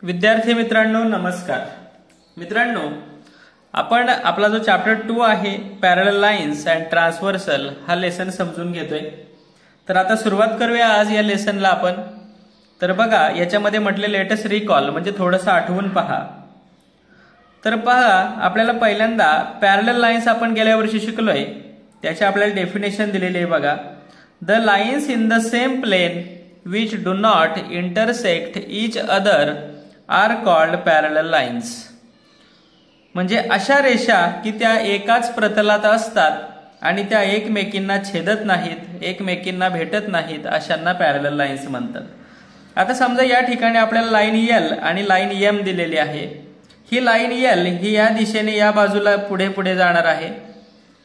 विद्यार्थी मित्रांनो नमस्कार। मित्रांनो आपण आपला जो चॅप्टर 2 आहे पॅरलल लाईन्स अँड ट्रान्सव्हर्सल हा लेसन समजून घेतोय। तर आता सुरुवात करूया आज या लेसनला आपण। तर बघा याच्यामध्ये म्हटले लेटेस्ट रिकॉल म्हणजे थोडंसं आठवून पहा। तर पहा आपल्याला पहिल्यांदा पॅरलल लाईन्स आपण गेल्या वर्षी शिकलोय, त्याची आपल्याला डेफिनेशन दिलेली आहे बघा। The lines in the same plane which do not intersect each other are called parallel lines। म्हणजे अशा रेषा की त्या एकाच प्रतलात असतात आणि त्या एकमेकींना छेदत नाहीत, एकमेकींना भेटत नाहीत, अशांना पॅरलल लाईन्स म्हणतात। आता समजा या ठिकाणी आपल्याला लाईन एल आणि लाईन एम दिलेली आहे। ही लाईन एल ही या दिशेने या बाजूला पुढे पुढे जाणार आहे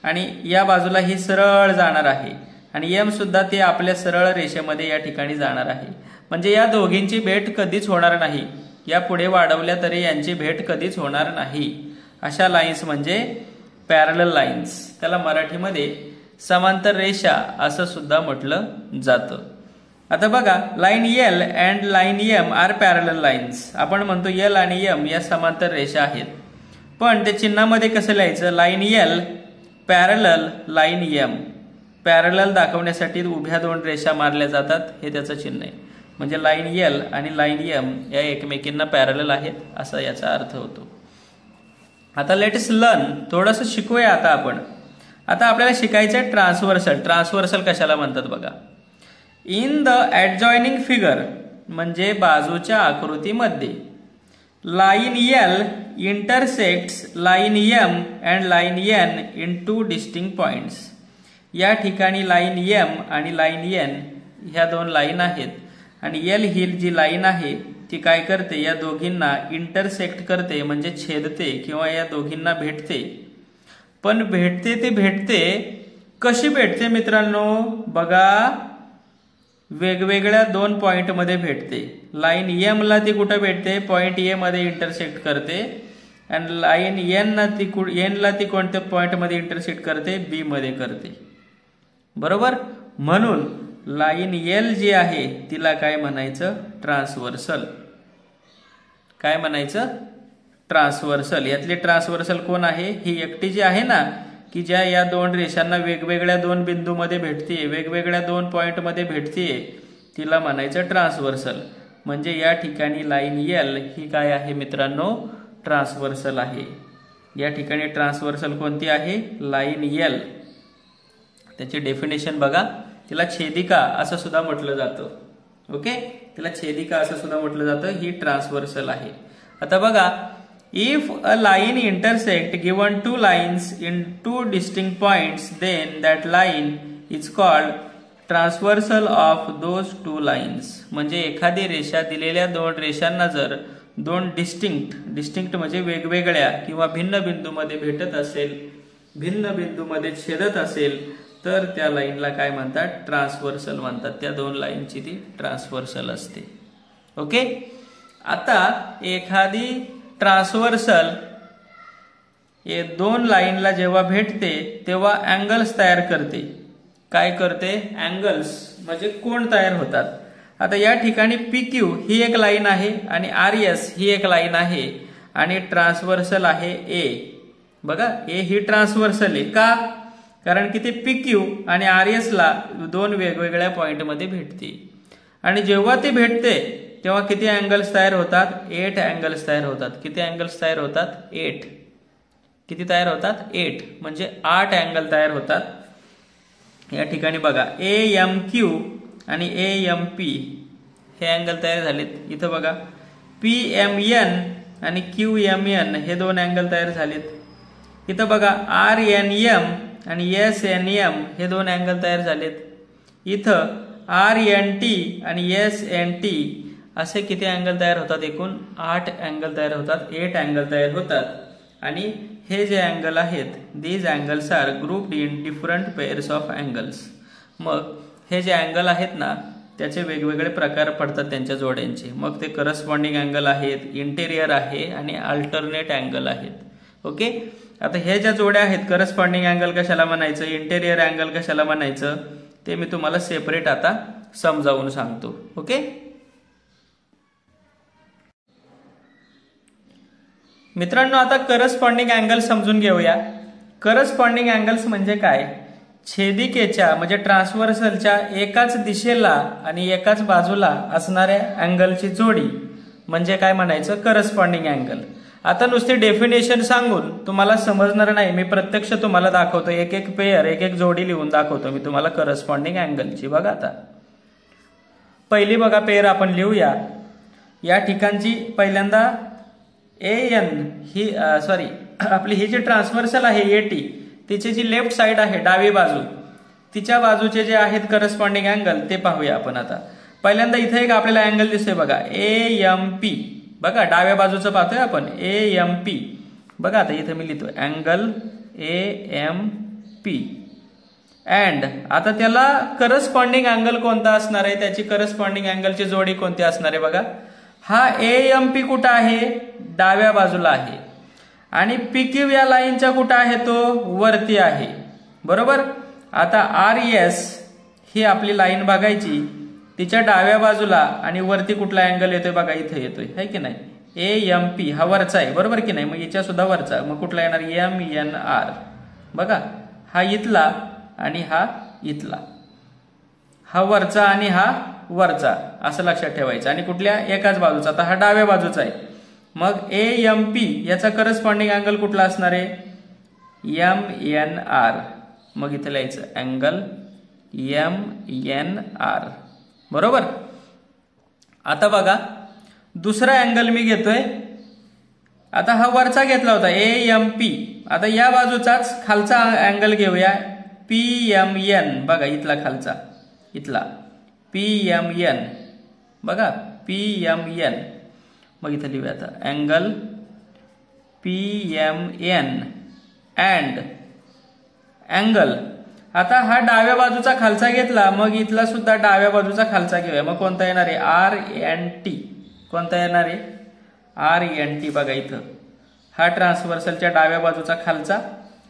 आणि या बाजूला ही सरळ जाणार आहे आणि एम सुद्धा ते आपल्या सरळ रेषेमध्ये या ठिकाणी जाणार आहे। म्हणजे या दोघींची भेट कधीच होणार नाही, या पुढे वाढवल्या तरी यांची भेट कधीच होणार नाही। अशा लाईन्स म्हणजे पॅरलल लाईन्स, त्याला मराठीमध्ये समांतर रेषा असं सुद्धा म्हटलं जातं। आता बघा line L and line M are parallel lines. आपण म्हणतो एल आणि एम या समांतर रेषा आहेत, पण ते चिन्हामध्ये कसं लिहायचं? Line L parallel line M. Parallel दाखवण्यासाठी उभ्या दोन रेषा मारल्या जातात, हे त्याचं चिन्ह आहे। म्हणजे लाईन एल आणि लाईन एम या एकमेकींना पॅरलल आहेत असा याचा अर्थ होतो। आता लेट्स लर्न, थोडंसं शिकूया आता आपण। आता आपल्याला शिकायचं आहे ट्रान्सव्हर्सल। ट्रान्सव्हर्सल कशाला म्हणतात बघा। इन द ॲडजॉइनिंग फिगर म्हणजे बाजूच्या आकृतीमध्ये line L intersects line M and line N in two distinct points. या ठिकाणी लाईन एम आणि लाईन एन ह्या दोन लाईन आहेत आणि एल ही जी लाईन आहे ती काय करते? या दोघींना इंटरसेक्ट करते, म्हणजे छेदते किंवा या दोघींना भेटते। पण भेटते ती भेटते कशी भेटते मित्रांनो? बघा वेगवेगळ्या दोन पॉइंट मध्ये भेटते। लाईन एम ला ती कुठे भेटते? पॉइंट ए मध्ये इंटरसेक्ट करते आणि लाईन एन ला ती कोणत्या पॉइंट मध्ये इंटरसेक्ट करते? बी मध्ये करते, बरोबर। म्हणून लाईन एल जी आहे तिला काय म्हणायचं? ट्रान्सव्हर्सल। काय म्हणायचं? ट्रान्सव्हर्सल। यातली ट्रान्सव्हर्सल कोण आहे? ही एकटी जी आहे ना, की ज्या या दोन रेषांना वेगवेगळ्या दोन बिंदूमध्ये भेटते, वेगवेगळ्या दोन पॉइंट मध्ये भेटते, तिला म्हणायचं ट्रान्सव्हर्सल। म्हणजे या ठिकाणी लाईन एल ही काय आहे मित्रांनो? ट्रान्सव्हर्सल आहे। या ठिकाणी ट्रान्सव्हर्सल कोणती आहे? Line L. त्याची डेफिनेशन बघा, तिला छेदिका असं सुद्धा म्हटलं जातं। ओके, तिला छेदिका असं सुद्धा म्हटलं जातं, ही ट्रान्सव्हर्सल आहे। आता बघा, if a line intersect given two lines in two distinct points then that line is called transversal of those two lines. म्हणजे एखादी रेषा दिलेल्या दोन रेषांना जर दोन डिस्टिंक्ट म्हणजे वेगवेगळ्या किंवा भिन्न बिंदूमध्ये भेटत असेल, भिन्न बिंदूमध्ये छेदत असेल, तर त्या लाईनला काय म्हणतात? ट्रान्सव्हर्सल म्हणतात। त्या दोन लाईनची ती ट्रान्सव्हर्सल असते। ओके, आता एखादी ट्रान्सव्हर्सल हे दोन लाईनला जेव्हा भेटते तेव्हा अँगल्स तयार करते। काय करते? अँगल्स म्हणजे कोण तयार होतात। आता या ठिकाणी पी क्यू ही एक लाईन आहे आणि आर एस ही एक लाईन आहे आणि ट्रान्सव्हर्सल आहे ए। बघा ए ही ट्रान्सव्हर्सल आहे का? कारण की ते पी क्यू आणि आर एस ला दोन वेगवेगळ्या पॉइंट मध्ये भेटते आणि जेव्हा ते भेटते तेव्हा किती अँगल्स तयार होतात? 8 अँगल्स तयार होतात। किती अँगल्स तयार होतात? 8। किती तयार होतात? 8 म्हणजे 8 अँगल तयार होतात। या ठिकाणी बघा ए एम क्यू आणि ए एम पी हे अँगल तयार झालेत। इथं बघा पी एम एन आणि क्यू एम एन हे दोन अँगल तयार झालेत। इथं बघा आर एन एम आणि एस एन एम हे दोन अँगल तयार झालेत। इथं आर एन टी आणि एस एन टी असे किती अँगल तयार होतात? एकूण 8 अँगल तयार होतात, 8 अँगल तयार होतात। आणि हे जे अँगल आहेत, these angles are grouped in different pairs of angles. मग हे जे अँगल आहेत ना त्याचे वेगवेगळे प्रकार पडतात त्यांच्या जोड्यांचे। मग ते करस्पॉन्डिंग अँगल आहेत, इंटेरियर आहे आणि अल्टरनेट अँगल आहेत। ओके, आता हे ज्या जोड्या आहेत, करस्पॉन्डिंग अँगल कशाला म्हणायचं, इंटेरियर अँगल कशाला म्हणायचं, ते मी तुम्हाला सेपरेट आता समजावून सांगतो। ओके, मित्रांनो, आता करस्पॉन्डिंग अँगल समजून घेऊया. करस्पॉन्डिंग अँगल्स म्हणजे काय? छेदिकेच्या म्हणजे ट्रान्सव्हर्सलच्या एकाच दिशेला आणि एकाच बाजूला असणाऱ्या अँगलची जोडी म्हणजे काय म्हणायचं? Corresponding angle. आता नुसती डेफिनेशन सांगून तुम्हाला समजणार नाही. मी प्रत्यक्ष तुम्हाला दाखवतो, एक एक पेयर, एक एक जोडी लिहून दाखवतो मी तुम्हाला करस्पॉन्डिंग अँगलची. बघा आता पहिली बघा पेयर आपण लिहूया. या ठिकाणची पहिल्यांदा AN ही आपली ही जी ट्रान्सव्हर्सल आहे AT, तिची जी लेफ्ट साइड आहे डावी बाजू, तिच्या बाजूचे जे आहेत करस्पॉन्डिंग अँगल ते पाहूया आपण. आता पहिल्यांदा इथे एक आपल्याला अँगल दिसतोय बघा, AMP. बघा डाव्या बाजूचं पाहतोय आपण, AMP. बघा आता इथे मी लिहितोय अँगल AMP. अँड आता त्याला करस्पॉन्डिंग अँगल कोणता असणार आहे? त्याची करस्पॉन्डिंग अँगलची जोडी कोणती असणार आहे? बघा, हा AMP कुठं आहे? डाव्या बाजूला आहे. आणि PQ या लाईनच्या कुठं आहे? तो वरती आहे. बरोबर. आता RS ही आपली लाईन बघायची, तिच्या डाव्या बाजूला आणि वरती कुठला अँगल येतोय? बघा इथे येतोय, है की नाही? AMP हा वरचा आहे, बरोबर की नाही? मग याच्या सुद्धा वरचा, मग कुठला येणार? MNR. बघा, हा इथला आणि हा इथला, हा वरचा आणि हा वरचा, असं लक्षात ठेवायचं. आणि कुठल्या? एकाच बाजूचा. आता हा डाव्या बाजूचा आहे, मग AMP याचा करस्पॉन्डिंग अँगल कुठला असणार आहे? MNR. मग इथे लिहायचं अँगल MNR. बरोबर. आता बघा दुसरा अँगल मी घेतोय. आता हा वरचा घेतला होता AMP. आता या बाजूचाच खालचा अँगल घेऊया, PMN. बघा इथला खालचा, इथला PMN. बघा PMN. मग इथे लिहूया आता अँगल PMN अँड अँगल. आता हा डाव्या बाजूचा खालचा घेतला, मग इथला सुद्धा डाव्या बाजूचा खालचा घेऊया. मग कोणता येणार आहे? RNT. कोणता येणार आहे? RNT. बघा इथं हा ट्रान्सव्हर्सलच्या डाव्या बाजूचा खालचा,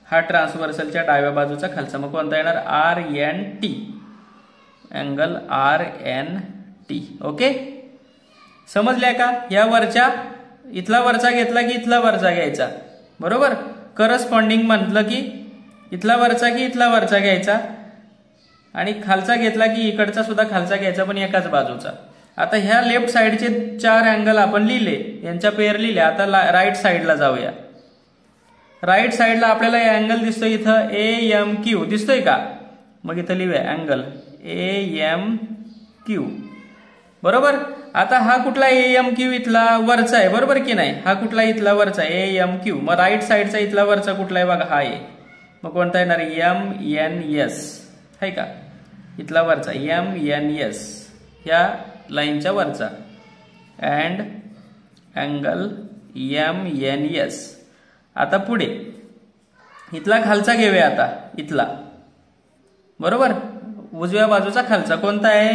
हा ट्रान्सव्हर्सलच्या डाव्या बाजूचा खालचा, मग कोणता येणार? RNT. Angle RNT. ओके, समजल्या का? या वरच्या इथला वरचा घेतला की इथला वरचा घ्यायचा. बरोबर. करस्पॉन्डिंग म्हटलं की इथला वरचा की इथला वरचा घ्यायचा, आणि खालचा घेतला की इकडचा सुद्धा खालचा घ्यायचा, पण एकाच बाजूचा. आता ह्या लेफ्ट साइडचे 4 अँगल आपण लिहिले, यांच्या पेयर लिहिल्या. आता राईट साइडला जाऊया. राईट साइडला आपल्याला अँगल दिसतोय इथं AMQ. दिसतोय का? मग इथं लिहूया अँगल AMQ. बरोबर. आता हा कुठला AMQ? इथला वरचा आहे, बरोबर की नाही? हा कुठला? इथला वरचा AMQ. मग राईट साइडचा इथला वरचा कुठला आहे? बघा हा आहे. मग कोणता येणार? MNS. है का? इथला वरचा MNS, ह्या लाईनच्या वरचा. And angle MNS. आता पुढे इथला खालचा घेऊया. आता इथला, बरोबर, उजव्या बाजूचा खालचा कोणता आहे?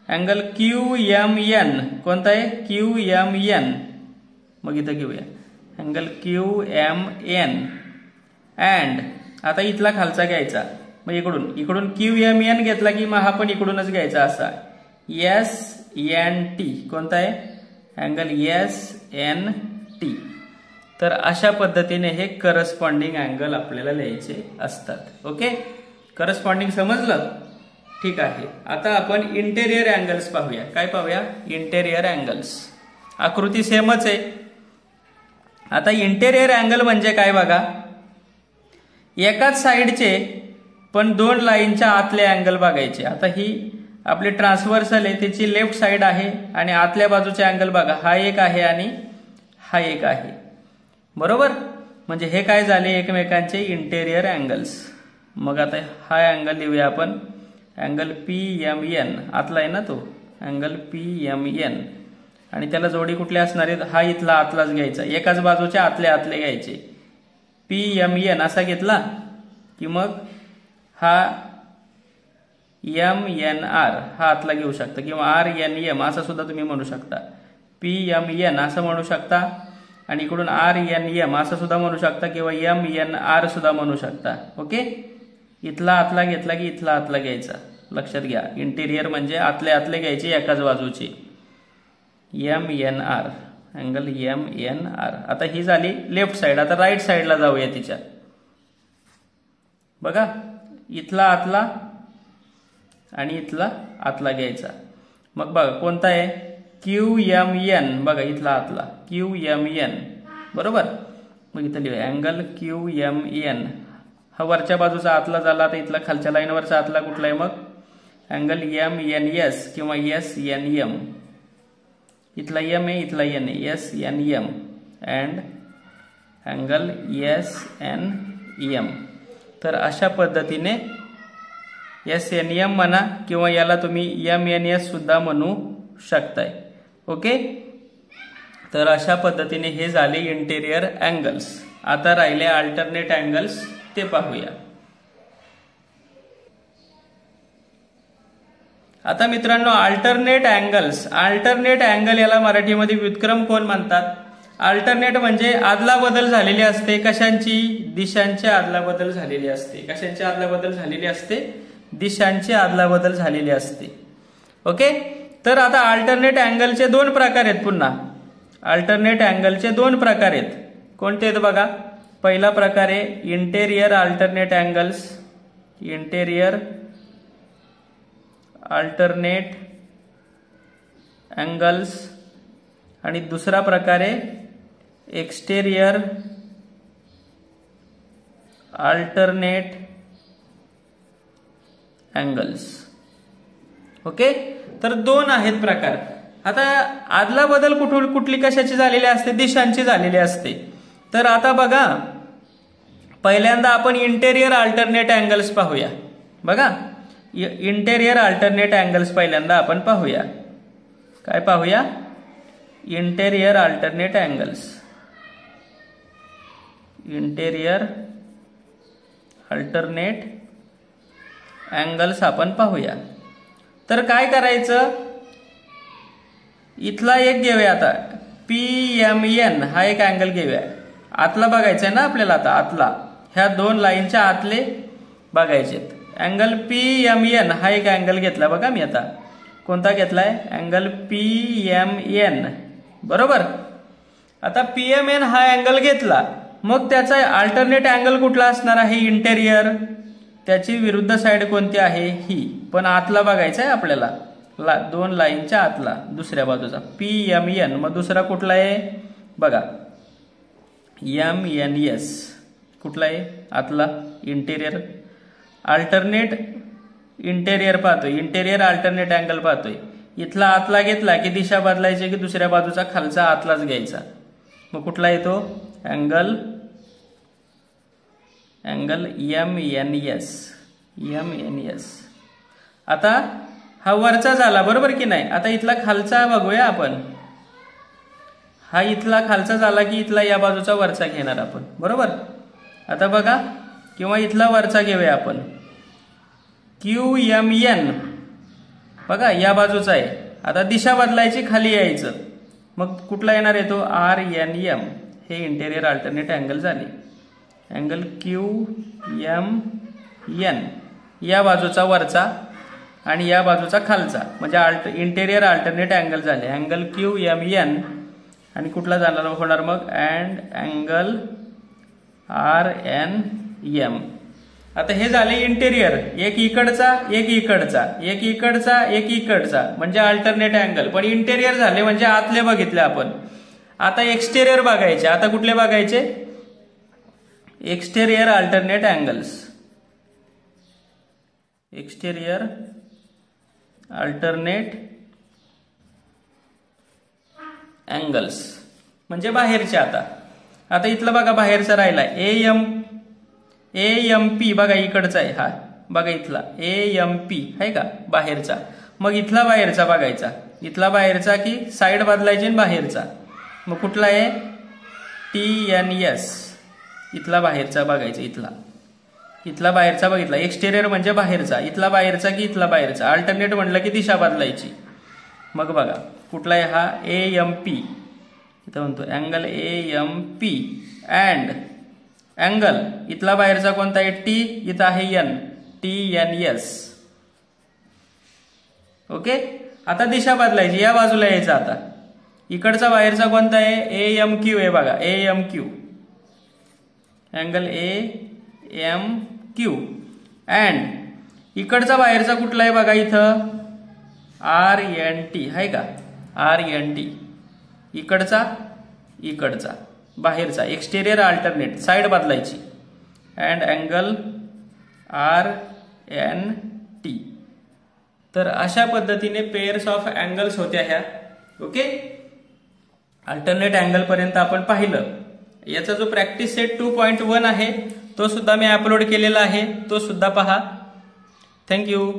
Angle QMN. कोणता आहे? QMN. मग इथं घेऊया अँगल QMN. अँड आता इथला खालचा घ्यायचा, मग इकडून QMN घेतला की मग हा पण इकडूनच घ्यायचा, असा SNT. कोणता आहे? Angle SNT. तर अशा पद्धतीने हे करस्पॉन्डिंग अँगल आपल्याला लिहायचे असतात. ओके, करस्पॉन्डिंग समजलं? ठीक आहे. आता आपण इंटेरियर अँगल्स पाहूया. काय पाहूया? Interior angles. आकृती सेमच आहे. आता इंटेरियर अँगल म्हणजे काय? बघा, एकाच साइडचे पण 2 लाईनच्या आतले अँगल बघायचे. आता ही आपली ट्रान्सव्हर्सल आहे, त्याची लेफ्ट साइड आहे, आणि आतल्या बाजूचे अँगल बघा, हा एक आहे आणि हा एक आहे. बरोबर. म्हणजे हे काय झाले? एकमेकांचे इंटेरियर अँगल्स. मग आता हा अँगल लिहूया आपण अँगल PMN. आतला आहे ना तो अँगल PMN. आणि त्याला जोडी कुठली असणार आहे? हा इथला आतलाच घ्यायचा, एकाच बाजूच्या आतले आतले घ्यायचे. PMN असा घेतला की मग हा MNR हा आतला घेऊ शकता, किंवा RNM असं सुद्धा तुम्ही म्हणू शकता. PMN असं म्हणू शकता, आणि इकडून RNM असं सुद्धा म्हणू शकता, किंवा MNR सुद्धा म्हणू शकता. ओके, इथला आतला घेतला की इथला आतला घ्यायचा. लक्षात घ्या, इंटेरियर म्हणजे आतले आतले घ्यायचे एकाच बाजूचे. MNR. Angle MNR. आता ही झाली लेफ्ट साइड. आता राईट साइडला जाऊया तिच्या. बघा इथला आतला आणि इथला आतला घ्यायचा. मग बघा कोणता आहे QMN. बघा इथला आतला QMN बरोबर. मग इथं लिहूया अँगल QMN. हा वरच्या बाजूचा आतला झाला. तर इथला खालच्या लाईनवरचा आतला कुठला आहे मग अँगल MNS किंवा SNM. इथला M आहे इथला N आहे SNM अँड अँगल SNM. तर अशा पद्धतीने SNM म्हणा किंवा याला तुम्ही MNS सुद्धा म्हणू शकताय. ओके. तर अशा पद्धतीने हे झाले इंटेरियर अँगल्स. आता राहिले अल्टरनेट अँगल्स ते पाहूया. आता मित्रांनो अल्टरनेट अँगल्स. अल्टरनेट अँगल याला मराठीमध्ये व्युत्क्रम कोन म्हणतात. अल्टरनेट म्हणजे आदला बदल झालेली असते. कशांची दिशांची आदला बदल झालेली असते. कशांची आदला बदल झालेली असते दिशांची आदला बदल झालेली असते. ओके. तर आता अल्टरनेट अँगलचे दोन प्रकार आहेत. पुन्हा अल्टरनेट अँगलचे दोन प्रकार आहेत. कोणते आहेत बघा. पहिला प्रकार आहे interior alternate angles. Interior alternate angles. आणि दुसरा प्रकार आहे एक्सटेरियर अल्टरनेट अँगल्स. ओके. तर दोन आहेत प्रकार. आता आदला बदल कुठली कशाची झालेली असते दिशांची झालेली असते. तर आता बघा पहिल्यांदा आपण इंटेरियर अल्टरनेट अँगल्स पाहूया. बघा इंटेरियर अल्टरनेट अँगल्स पहिल्यांदा आपण पाहूया. काय पाहूया interior alternate angles. Interior alternate angles आपण पाहूया. तर काय करायचं इथला एक घेऊया. आता PMN हा एक अँगल घेऊया. आतला बघायचा आहे ना आपल्याला. आता आतला ह्या दोन लाईनच्या आतले बघायचेत. अँगल PMN हा एक अँगल घेतला बघा मी. आता कोणता घेतलाय अँगल PMN बरोबर. आता PMN हा अँगल घेतला. मग त्याचा अल्टरनेट अँगल कुठला असणार आहे इंटेरियर. त्याची विरुद्ध साइड कोणती आहे ही. पण आतला बघायचा आहे आपल्याला. दोन लाईनच्या आतला दुसऱ्या बाजूचा PMN. मग दुसरा कुठला आहे बघा MNS. कुठला आहे आतला इंटेरियर अल्टरनेट इंटेरियर पाहतोय. इंटेरियर अल्टरनेट अँगल पाहतोय. इथला आतला घेतला की दिशा बदलायची की दुसऱ्या बाजूचा खालचा आतलाच घ्यायचा. मग कुठला येतो अँगल MNS. आता हा वरचा झाला बरोबर की नाही. आता इथला खालचा बघूया आपण. हा इथला खालचा झाला की इथला या बाजूचा वरचा घेणार आपण बरोबर. आता बघा किंवा इथला वरचा घेऊया आपण QMN. बघा या बाजूचा आहे. आता दिशा बदलायची खाली यायचं. मग कुठला येणार आहे तो RNM. हे इंटेरियर अल्टरनेट अँगल झाले. अँगल QMN या बाजूचा वरचा आणि या बाजूचा खालचा म्हणजे इंटेरियर अल्टरनेट अँगल झाले. अँगल QMN आणि कुठला जाणार होणार मग अँड अँगल RNM. आता हे झाले इंटेरियर. एक इकडचा एक इकडचा एक इकडचा एक इकडचा म्हणजे अल्टरनेट अँगल. पण इंटेरियर झाले म्हणजे आतले बघितले आपण. आता एक्सटेरियर बघायचे. आता कुठले बघायचे exterior alternate angles. Exterior alternate angles म्हणजे बाहेरचे. आता इथलं बघा बाहेरचा राहिला AMP. बघा इकडचा आहे हा. बघा इथला AMP आहे का बाहेरचा. मग इथला बाहेरचा बघायचा. इथला बाहेरचा की साइड बदलायची बाहेरचा. मग कुठला आहे TNS. इथला बाहेरचा बघायचा. इथला बाहेरचा बघितला. एक्सटेरियर म्हणजे बाहेरचा. इथला बाहेरचा की इथला बाहेरचा. अल्टरनेट म्हणलं की दिशा बदलायची. मग बघा कुठला आहे हा AMP. इथं म्हणतो अँगल AMP अँड अँगल इथला बाहेरचा कोणता आहे T. इथं आहे N TNS. ओके. आता दिशा बदलायची. या बाजूला यायचं. आता इकडचा बाहेरचा कोणता आहे? AMQ आहे बघा, AMQ, अँगल AMQ. अँड इकडचा बाहेरचा कुठला आहे बघा इथं? RNT आहे का? RNT. इकडचा बाहेरचा, एक्सटेरियर अल्टरनेट, साइड बदलायची. And angle RNT. तर अशा पद्धतीने पेयर्स ऑफ अँगल्स होत्या ह्या. ओके, अल्टरनेट अँगल पर्यंत आपण पाहिलं. याचा जो प्रॅक्टिस सेट 2.1 आहे तो सुद्धा मी अपलोड केलेला आहे, तो सुद्धा पहा. थँक्यू.